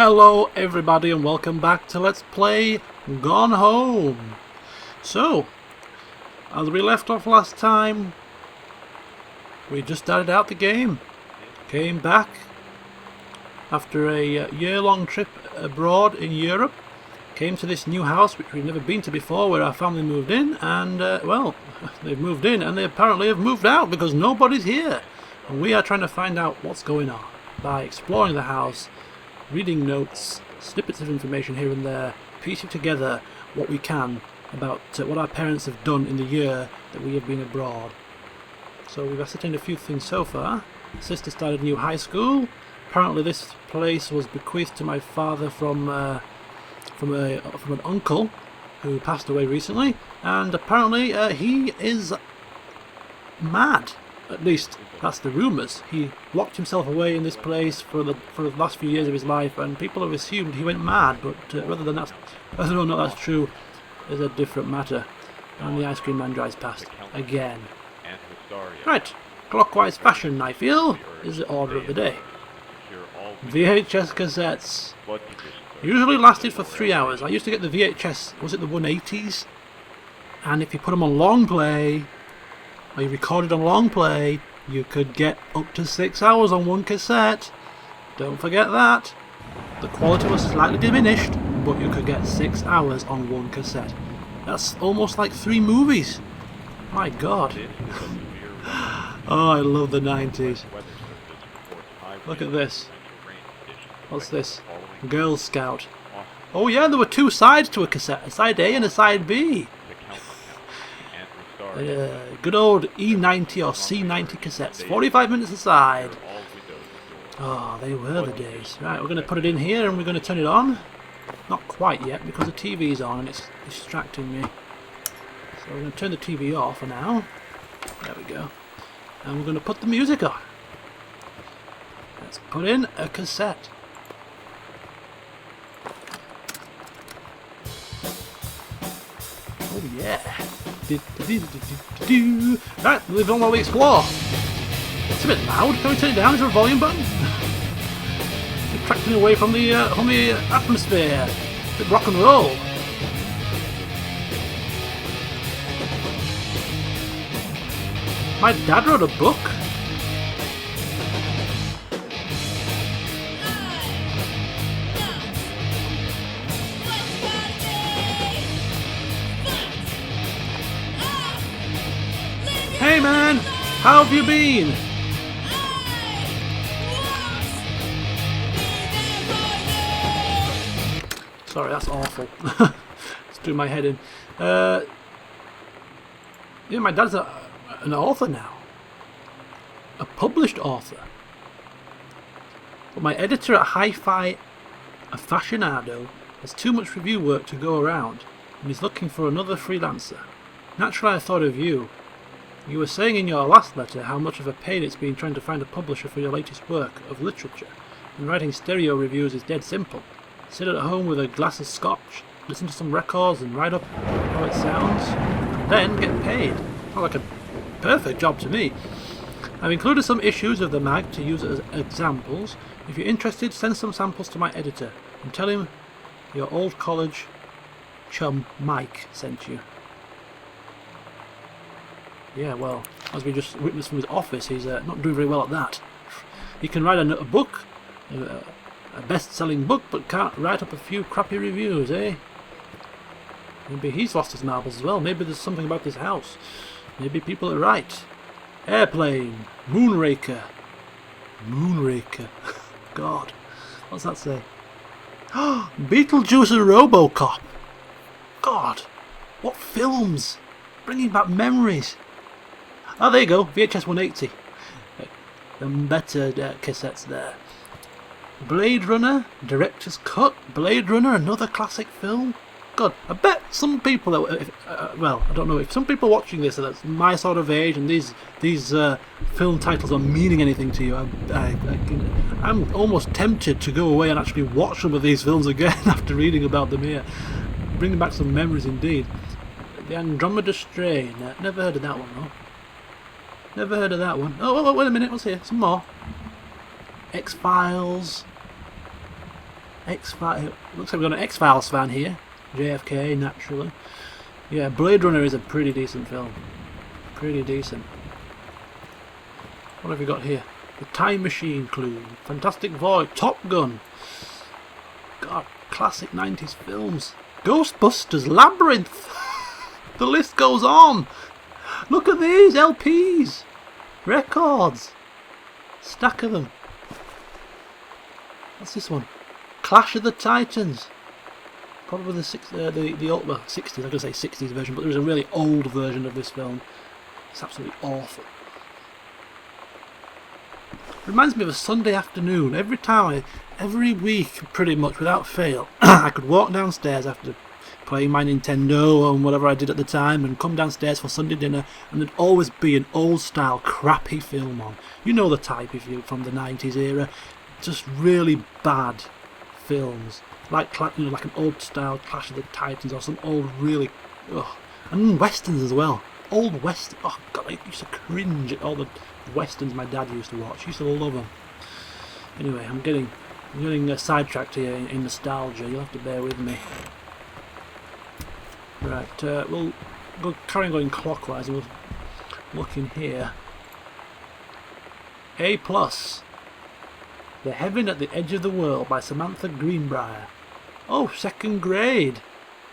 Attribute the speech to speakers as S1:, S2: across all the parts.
S1: Hello everybody and welcome back to Let's Play Gone Home. So, as we left off last time, we just started out the game. Came back after a year-long trip abroad in Europe. Came to this new house which we've never been to before, where our family moved in, and well, they've moved in and they apparently have moved out because nobody's here. And we are trying to find out what's going on by exploring the house, reading notes, snippets of information here and there, piecing together what we can about what our parents have done in the year that we have been abroad. So we've ascertained a few things so far. Sister started a new high school. Apparently this place was bequeathed to my father from an uncle who passed away recently, and apparently he is mad. At least that's the rumours. He locked himself away in this place for the last few years of his life, and people have assumed he went mad. But whether or not that's true is a different matter. And the ice cream man drives past again. Right, clockwise fashion, I feel, is the order of the day. VHS cassettes usually lasted for 3 hours. I used to get the VHS. Was it the 180s? And if you put them on long play, or you recorded on long play, you could get up to 6 hours on one cassette. Don't forget that. The quality was slightly diminished, but you could get 6 hours on one cassette. That's almost like 3 movies. My God. Oh, I love the 90s. Look at this. What's this? Girl Scout. Oh yeah, there were 2 sides to a cassette. A side A and a side B. Good old E90 or C90 cassettes, 45 minutes a side. Oh, they were the days. Right, we're going to put it in here and we're going to turn it on. Not quite yet because the TV's on and it's distracting me. So we're going to turn the TV off for now. There we go. And we're going to put the music on. Let's put in a cassette. Oh yeah. Right, we've done while we explore. It's a bit loud. Can we turn it down? Is there a volume button? Detracting away from the atmosphere. A bit rock and roll. My dad wrote a book. Hey man, how have you been? Sorry, that's awful. It's doing my head in. Yeah, my dad's an author now. A published author. But my editor at Hi-Fi Aficionado has too much review work to go around, and he's looking for another freelancer. Naturally I thought of you. You were saying in your last letter how much of a pain it's been trying to find a publisher for your latest work of literature, and writing stereo reviews is dead simple. Sit at home with a glass of scotch, listen to some records and write up how it sounds, and then get paid. Not like a perfect job to me. I've included some issues of the mag to use as examples. If you're interested, send some samples to my editor and tell him your old college chum Mike sent you. Yeah, well, as we just witnessed from his office, he's not doing very well at that. He can write a book, a best-selling book, but can't write up a few crappy reviews, eh? Maybe he's lost his marbles as well. Maybe there's something about this house. Maybe people are right. Airplane. Moonraker. Moonraker. God. What's that say? Beetlejuice and Robocop. God. What films. Bringing back memories. Oh, there you go, VHS 180. The better cassettes there. Blade Runner, Director's Cut, Blade Runner, another classic film. God, I bet some people, well, I don't know, if some people watching this that's my sort of age and these film titles are meaning anything to you, I'm almost tempted to go away and actually watch some of these films again after reading about them here. Bringing back some memories indeed. The Andromeda Strain. Never heard of that one, though. Never heard of that one. Oh, wait a minute. What's here? Some more. X-Files. X-Files. Looks like we've got an X-Files fan here. JFK, naturally. Yeah, Blade Runner is a pretty decent film. Pretty decent. What have we got here? The Time Machine clue. Fantastic Voyage. Top Gun. God, classic 90s films. Ghostbusters. Labyrinth. The list goes on. Look at these LPs. Records. Stack of them. What's this one? Clash of the Titans. Probably the old, well, 60s, I'm going to say 60s version, but there's a really old version of this film. It's absolutely awful. Reminds me of a Sunday afternoon. Every week, pretty much without fail, I could walk downstairs after playing my Nintendo and whatever I did at the time and come downstairs for Sunday dinner, and there'd always be an old style crappy film on. You know the type if you're from the 90s era. Just really bad films. Like an old style Clash of the Titans or some old really... and westerns as well. Old western. Oh god, I used to cringe at all the westerns my dad used to watch. I used to love them. Anyway, I'm getting sidetracked here in nostalgia. You'll have to bear with me. Right, we'll carry on going clockwise and we'll look in here. A+. The Heaven at the Edge of the World by Samantha Greenbrier. Oh, 2nd grade.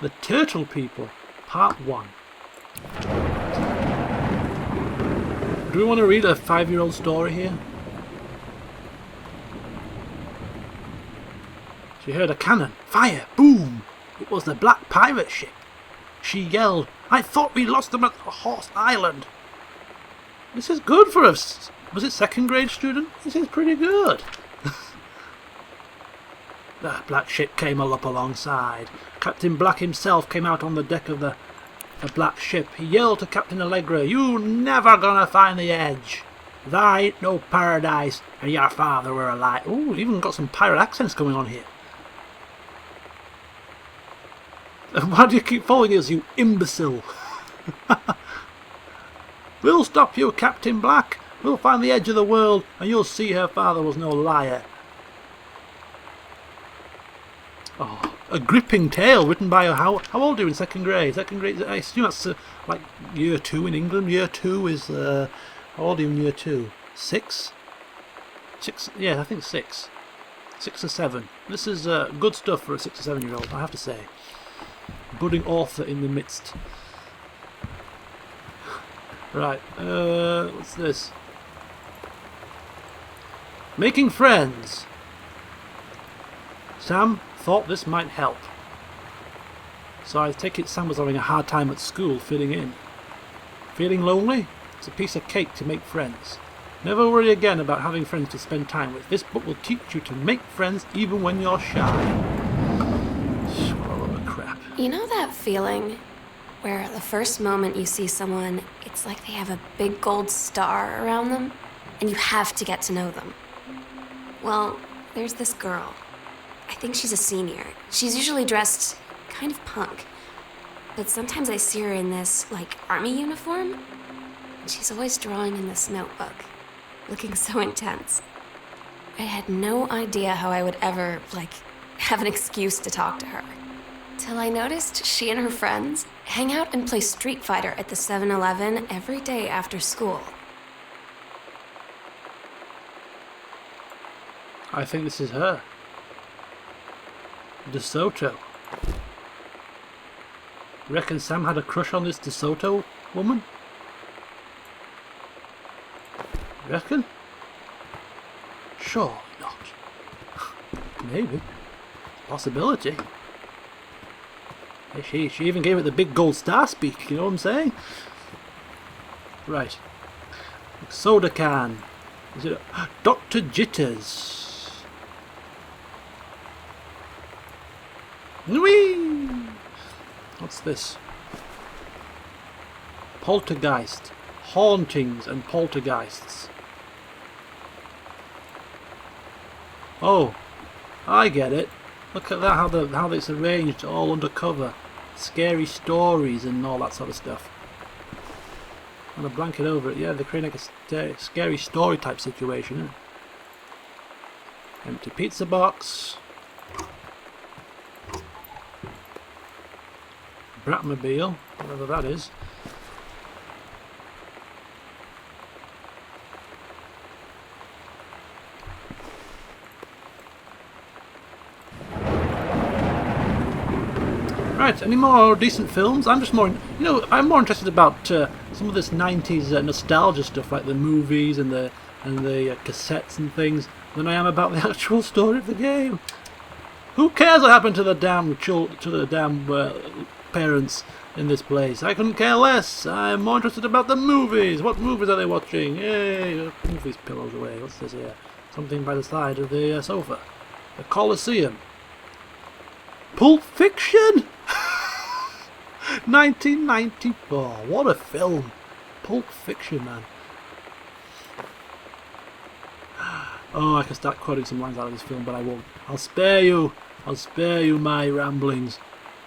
S1: The Turtle People, Part 1. Do we want to read a 5-year-old story here? She heard a cannon. Fire! Boom! It was the black pirate ship. She yelled, I thought we lost them at Horse Island. This is good for us. Was it 2nd grade student? This is pretty good. The black ship came up alongside. Captain Black himself came out on the deck of the black ship. He yelled to Captain Allegra, You never gonna find the edge. There ain't no paradise, and your father were alive. Ooh, even got some pirate accents going on here. Why do you keep following us, you imbecile? We'll stop you, Captain Black. We'll find the edge of the world, and you'll see her father was no liar. Oh, a gripping tale written by how old are you in 2nd grade? 2nd grade, I assume that's like year 2 in England. Year 2 is how old are you in year 2? 6? 6? Yeah, I think 6. 6 or 7. This is good stuff for a 6 or 7-year-old, I have to say. Budding author in the midst. Right, what's this? Making friends. Sam thought this might help. So I take it Sam was having a hard time at school fitting in. Feeling lonely? It's a piece of cake to make friends. Never worry again about having friends to spend time with. This book will teach you to make friends even when you're shy. What a load of crap.
S2: You know that feeling where the first moment you see someone, it's like they have a big gold star around them, and you have to get to know them? Well, there's this girl. I think she's a senior. She's usually dressed kind of punk, but sometimes I see her in this, army uniform, and she's always drawing in this notebook, looking so intense. I had no idea how I would ever, have an excuse to talk to her. Till I noticed she and her friends hang out and play Street Fighter at the 7-Eleven every day after school.
S1: I think this is her. DeSoto. Reckon Sam had a crush on this DeSoto woman? Reckon? Sure not. Maybe. Possibility. She even gave it the big gold star speak, you know what I'm saying? Right. Soda can. Is it Dr. Jitters? Whee! What's this? Poltergeist. Hauntings and poltergeists. Oh, I get it. Look at that, how it's arranged, all undercover. Scary stories and all that sort of stuff. And a blanket over it, yeah, they're creating a scary story type situation. Empty pizza box. Bratmobile, whatever that is. Right, any more decent films? I'm just more, I'm more interested about some of this 90s nostalgia stuff, like the movies and the cassettes and things, than I am about the actual story of the game. Who cares what happened to the damn parents in this place? I couldn't care less. I'm more interested about the movies. What movies are they watching? Yay! Move these pillows away. What's this here? Something by the side of the sofa. The Colosseum. Pulp Fiction. 1994. What a film. Pulp Fiction, man. Oh, I can start quoting some lines out of this film, but I won't. I'll spare you my ramblings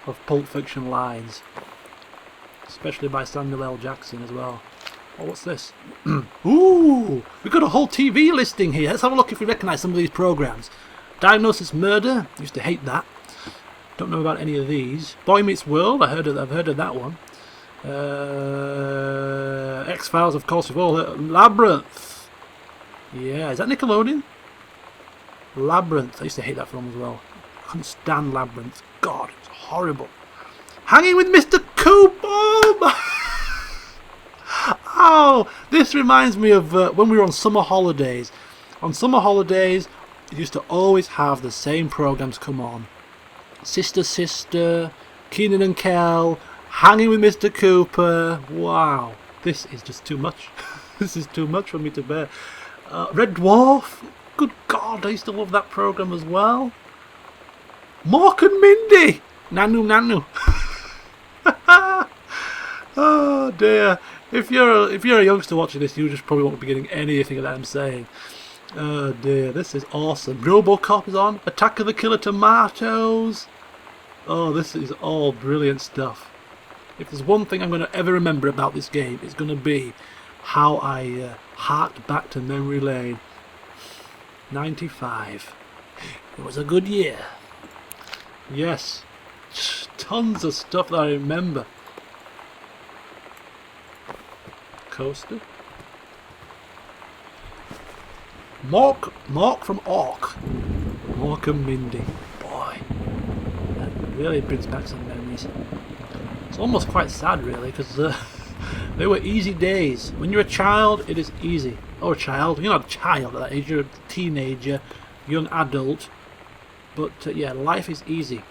S1: of Pulp Fiction lines. Especially by Samuel L. Jackson as well. Oh, what's this? Ooh, we've got a whole TV listing here. Let's have a look if we recognise some of these programmes. Diagnosis Murder. Used to hate that. Don't know about any of these. Boy Meets World. I've heard of that one. X-Files, of course, we've all heard. Labyrinth. Yeah, is that Nickelodeon? Labyrinth. I used to hate that film as well. Couldn't stand Labyrinth. God, it's horrible. Hanging with Mr. Cooper. Oh, this reminds me of when we were on summer holidays. On summer holidays, you used to always have the same programs come on. Sister Sister, Keenan and Kel, Hanging with Mr. Cooper. Wow, this is just too much. This is too much for me to bear. Red Dwarf. Good God, I used to love that program as well. Mork and Mindy. Nanu Nanu. Oh dear. If you're a youngster watching this, you just probably won't be getting anything that I'm saying. Oh dear, this is awesome. RoboCop is on. Attack of the Killer Tomatoes. Oh, this is all brilliant stuff. If there's one thing I'm going to ever remember about this game, it's going to be how I harked back to memory lane. 95. It was a good year. Yes. Tons of stuff that I remember. Coaster. Mork from Ork. Mork and Mindy. Boy, that really brings back some memories. It's almost quite sad, really, because they were easy days. When you're a child, it is easy. Or a child. You're not a child at that age. You're a teenager, young adult. But yeah, life is easy.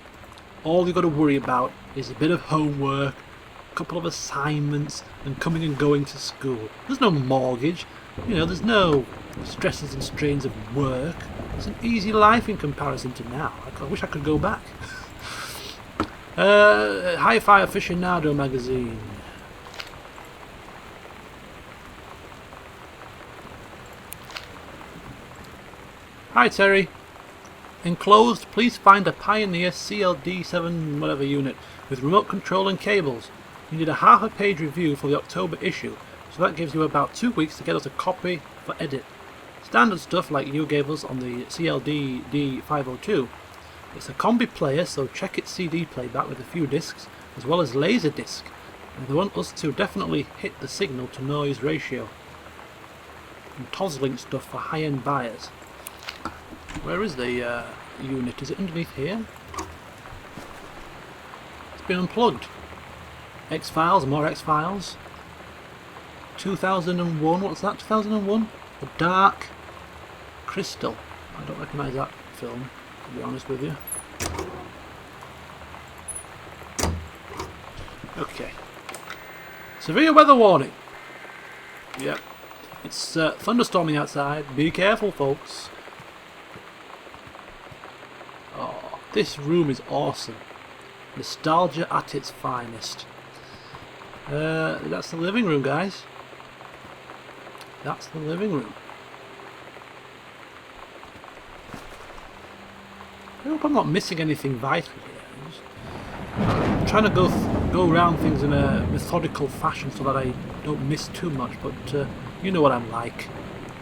S1: All you've got to worry about is a bit of homework, a couple of assignments, and coming and going to school. There's no mortgage. There's no stresses and strains of work. It's an easy life in comparison to now. I wish I could go back. Hi-Fi Aficionado magazine. Hi Terry. Enclosed, please find a Pioneer CLD7 whatever unit with remote control and cables. You need a half a page review for the October issue, so that gives you about 2 weeks to get us a copy for edit. Standard stuff like you gave us on the CLD D502. It's a combi player, so check its CD playback with a few discs, as well as laser disc, and they want us to definitely hit the signal to noise ratio. And Toslink stuff for high-end buyers. Where is the unit? Is it underneath here? It's been unplugged. X-Files, more X-Files. 2001, what's that? 2001? The Dark Crystal. I don't recognise that film, to be honest with you. Okay. Severe weather warning. Yep. It's thunderstorming outside. Be careful, folks. Oh, this room is awesome. Nostalgia at its finest. That's the living room, guys. That's the living room. I hope I'm not missing anything vital here. I'm trying to go around things in a methodical fashion so that I don't miss too much, but you know what I'm like.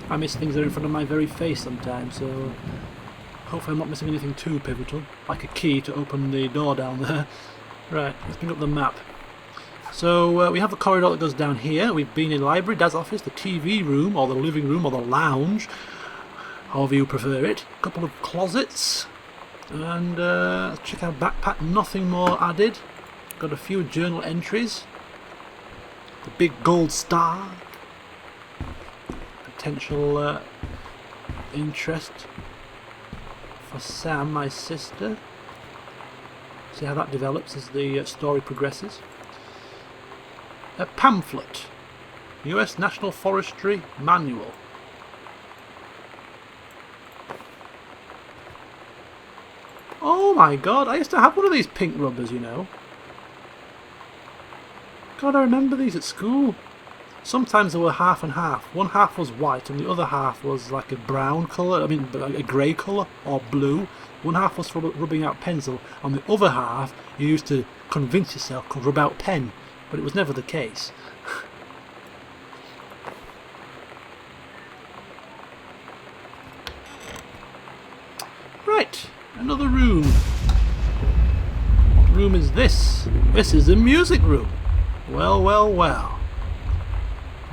S1: I miss things that are in front of my very face sometimes, so hopefully I'm not missing anything too pivotal, like a key to open the door down there. Right, let's bring up the map. So we have a corridor that goes down here. We've been in library, dad's office, the TV room, or the living room, or the lounge, however you prefer it. A couple of closets, and let's check our backpack. Nothing more added. Got a few journal entries. The big gold star. Potential interest for Sam, my sister. See how that develops as the story progresses. A pamphlet. US National Forestry Manual. Oh my god, I used to have one of these pink rubbers, you know. God, I remember these at school. Sometimes they were half and half. One half was white and the other half was like a brown colour, I mean a grey colour or blue. One half was for rubbing out pencil, and the other half you used to convince yourself could rub out pen, but it was never the case. Right, another room. What room is this? This is the music room. Well, well, well.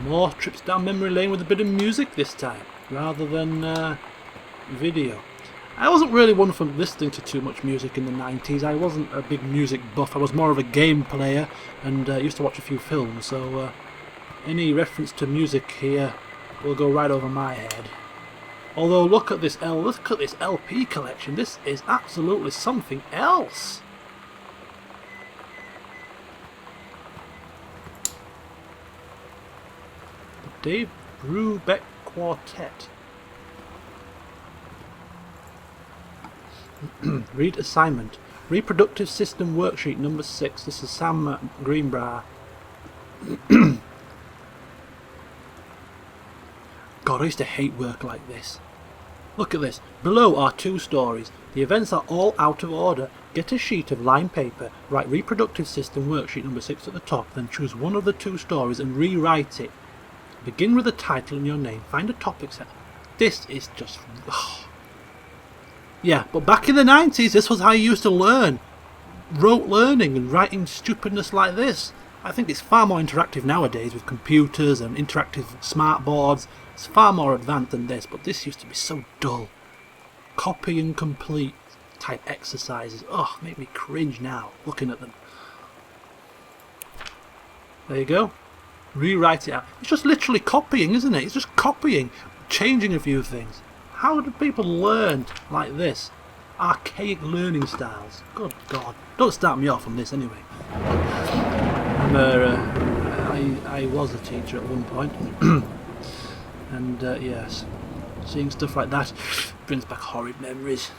S1: More trips down memory lane with a bit of music this time, rather than video. I wasn't really one for listening to too much music in the 90s. I wasn't a big music buff. I was more of a game player and used to watch a few films, so any reference to music here will go right over my head. Although look at this LP collection. This is absolutely something else. The Dave Brubeck Quartet. Read assignment. Reproductive System Worksheet number 6. This is Sam Greenbrier. God, I used to hate work like this. Look at this. Below are 2 stories. The events are all out of order. Get a sheet of lined paper, write Reproductive System Worksheet number 6 at the top, then choose one of the 2 stories and rewrite it. Begin with a title and your name. Find a topic set. This is just... Yeah, but back in the 90s, this was how you used to learn. Rote learning and writing stupidness like this. I think it's far more interactive nowadays with computers and interactive smart boards. It's far more advanced than this, but this used to be so dull. Copy and complete type exercises. Oh, make me cringe now, looking at them. There you go. Rewrite it out. It's just literally copying, isn't it? It's just copying, changing a few things. How do people learn like this? Archaic learning styles. Good God. Don't start me off on this anyway. I was a teacher at one point. And yes, seeing stuff like that brings back horrid memories.